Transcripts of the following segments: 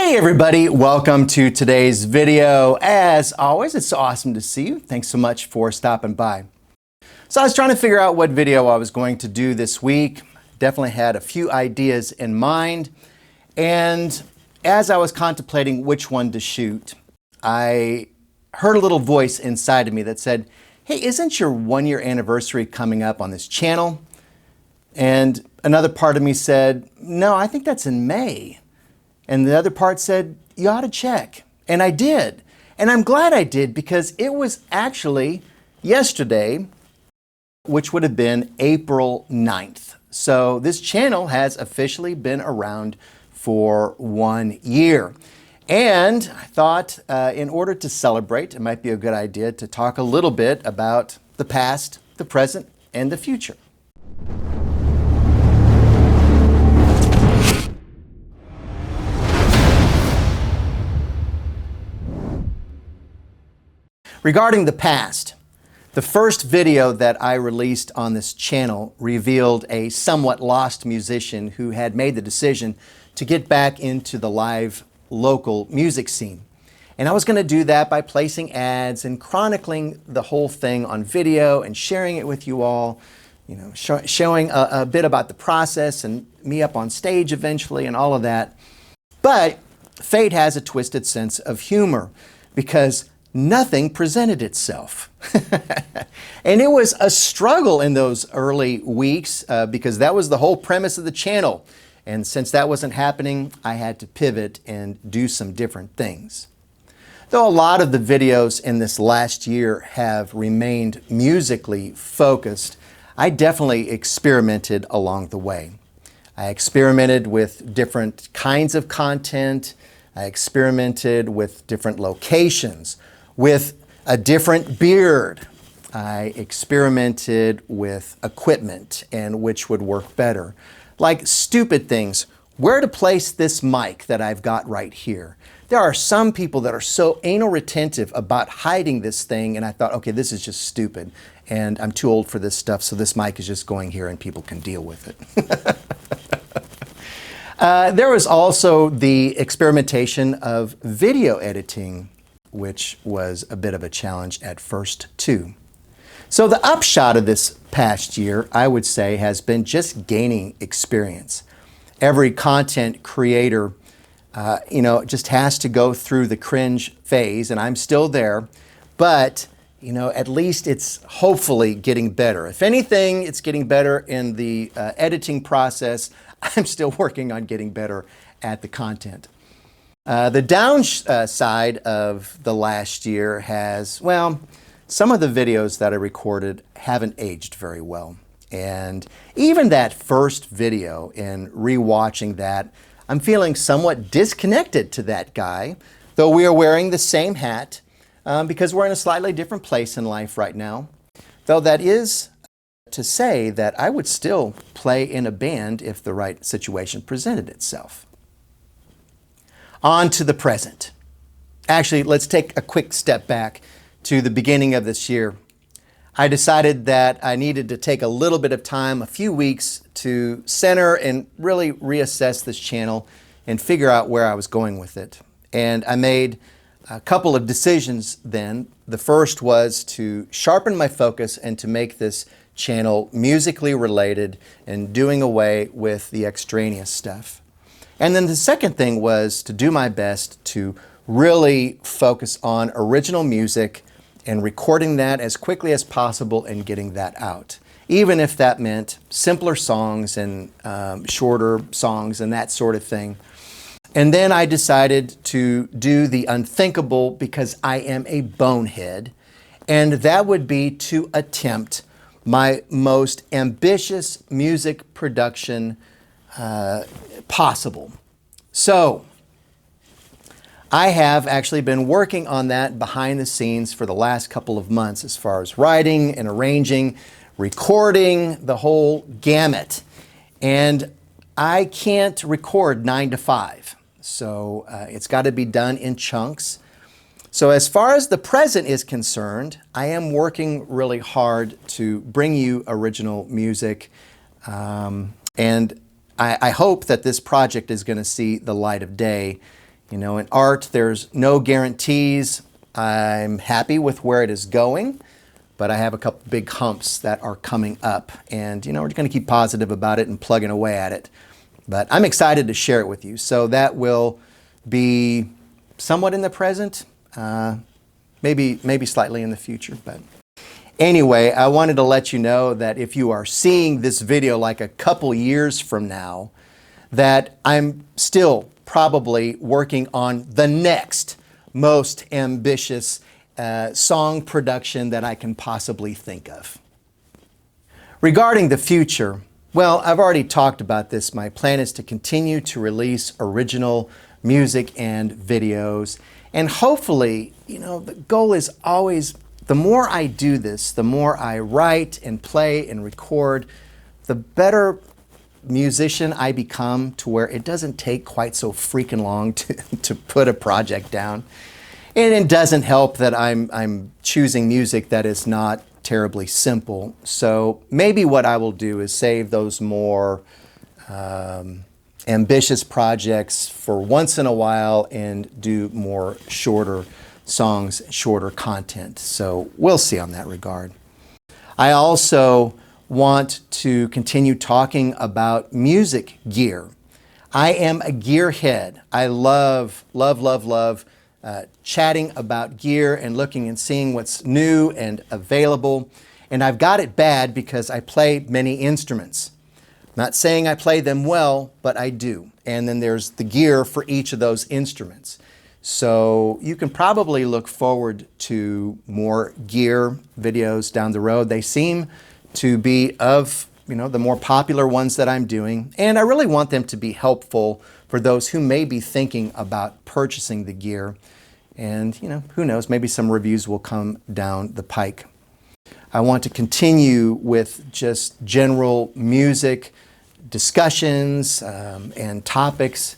Hey everybody, welcome to today's video. As always, it's awesome to see you. Thanks so much for stopping by. So I was trying to figure out what video I was going to do this week. Definitely had a few ideas in mind. And as I was contemplating which one to shoot, I heard a little voice inside of me that said, hey, isn't your 1-year anniversary coming up on this channel? And another part of me said, no, I think that's in May. And the other part said, you ought to check. And I did. And I'm glad I did because it was actually yesterday, which would have been April 9th. So this channel has officially been around for 1 year. And I thought in order to celebrate, it might be a good idea to talk a little bit about the past, the present, and the future. Regarding the past, the first video that I released on this channel revealed a somewhat lost musician who had made the decision to get back into the live local music scene. And I was going to do that by placing ads and chronicling the whole thing on video and sharing it with you all, showing a bit about the process and me up on stage eventually and all of that. But fate has a twisted sense of humor because nothing presented itself. And it was a struggle in those early weeks because that was the whole premise of the channel. And since that wasn't happening, I had to pivot and do some different things. Though a lot of the videos in this last year have remained musically focused, I definitely experimented along the way. I experimented with different kinds of content. I experimented with different locations, with a different beard. I experimented with equipment and which would work better. Like stupid things, where to place this mic that I've got right here. There are some people that are so anal retentive about hiding this thing, and I thought, okay, this is just stupid, and I'm too old for this stuff, so this mic is just going here and people can deal with it. There was also the experimentation of video editing, which was a bit of a challenge at first too. So the upshot of this past year, I would say, has been just gaining experience. Every content creator, just has to go through the cringe phase, and I'm still there, but at least it's hopefully getting better. If anything, it's getting better in the editing process. I'm still working on getting better at the content. The downside of the last year has, well, some of the videos that I recorded haven't aged very well. And even that first video, in rewatching that, I'm feeling somewhat disconnected to that guy, though we are wearing the same hat because we're in a slightly different place in life right now. Though that is to say that I would still play in a band if the right situation presented itself. On to the present. Actually, let's take a quick step back to the beginning of this year. I decided that I needed to take a little bit of time, a few weeks, to center and really reassess this channel and figure out where I was going with it. And I made a couple of decisions then. The first was to sharpen my focus and to make this channel musically related and doing away with the extraneous stuff. And then the second thing was to do my best to really focus on original music and recording that as quickly as possible and getting that out. Even if that meant simpler songs and shorter songs and that sort of thing. And then I decided to do the unthinkable because I am a bonehead, and that would be to attempt my most ambitious music production possible. So I have actually been working on that behind the scenes for the last couple of months as far as writing and arranging, recording, the whole gamut. And I can't record 9 to 5. So it's got to be done in chunks. So as far as the present is concerned, I am working really hard to bring you original music. And I hope that this project is going to see the light of day You know, in art, there's no guarantees. I'm happy with where it is going, but I have a couple big humps that are coming up. And, you know, we're going to keep positive about it and plugging away at it. But I'm excited to share it with you. So that will be somewhat in the present, maybe slightly in the future. But anyway, I wanted to let you know that if you are seeing this video like a couple years from now, that I'm still probably working on the next most ambitious song production that I can possibly think of. Regarding the future, well, I've already talked about this. My plan is to continue to release original music and videos. And hopefully, you know, the goal is always, the more I do this, the more I write and play and record, the better musician I become, to where it doesn't take quite so freaking long to put a project down. And it doesn't help that I'm choosing music that is not terribly simple. So maybe what I will do is save those more ambitious projects for once in a while and do more shorter songs, shorter content. So we'll see on that regard. I also want to continue talking about music gear. I am a gearhead. I love chatting about gear and looking and seeing what's new and available. And I've got it bad because I play many instruments. Not saying I play them well, but I do. And then there's the gear for each of those instruments. So you can probably look forward to more gear videos down the road. They seem to be of, you know, the more popular ones that I'm doing. And I really want them to be helpful for those who may be thinking about purchasing the gear. And, you know, who knows, maybe some reviews will come down the pike. I want to continue with just general music discussions and topics.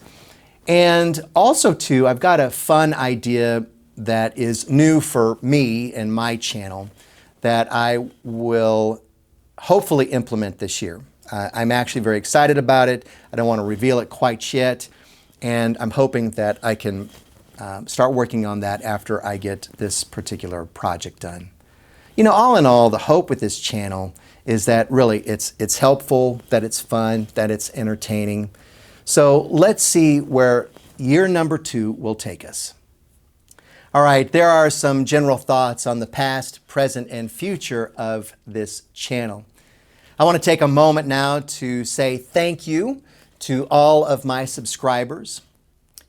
And also, too, I've got a fun idea that is new for me and my channel that I will hopefully implement this year. I'm actually very excited about it. I don't want to reveal it quite yet. And I'm hoping that I can start working on that after I get this particular project done. You know, all in all, the hope with this channel is that really it's helpful, that it's fun, that it's entertaining. So let's see where year number 2 will take us. All right, there are some general thoughts on the past, present, and future of this channel. I want to take a moment now to say thank you to all of my subscribers.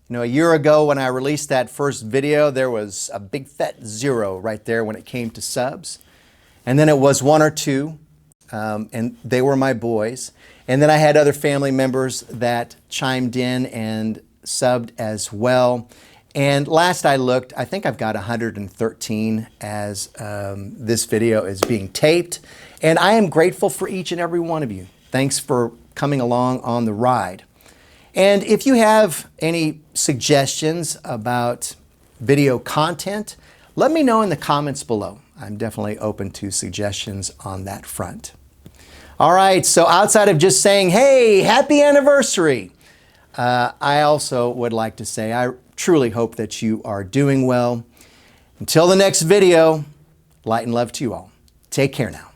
You know, a year ago when I released that first video, there was a big fat 0 right there when it came to subs. And then it was 1 or 2, and they were my boys. And then I had other family members that chimed in and subbed as well. And last I looked, I think I've got 113 as this video is being taped. And I am grateful for each and every one of you. Thanks for coming along on the ride. And if you have any suggestions about video content, let me know in the comments below. I'm definitely open to suggestions on that front. All right, so outside of just saying, hey, happy anniversary, I also would like to say I truly hope that you are doing well. Until the next video, light and love to you all. Take care now.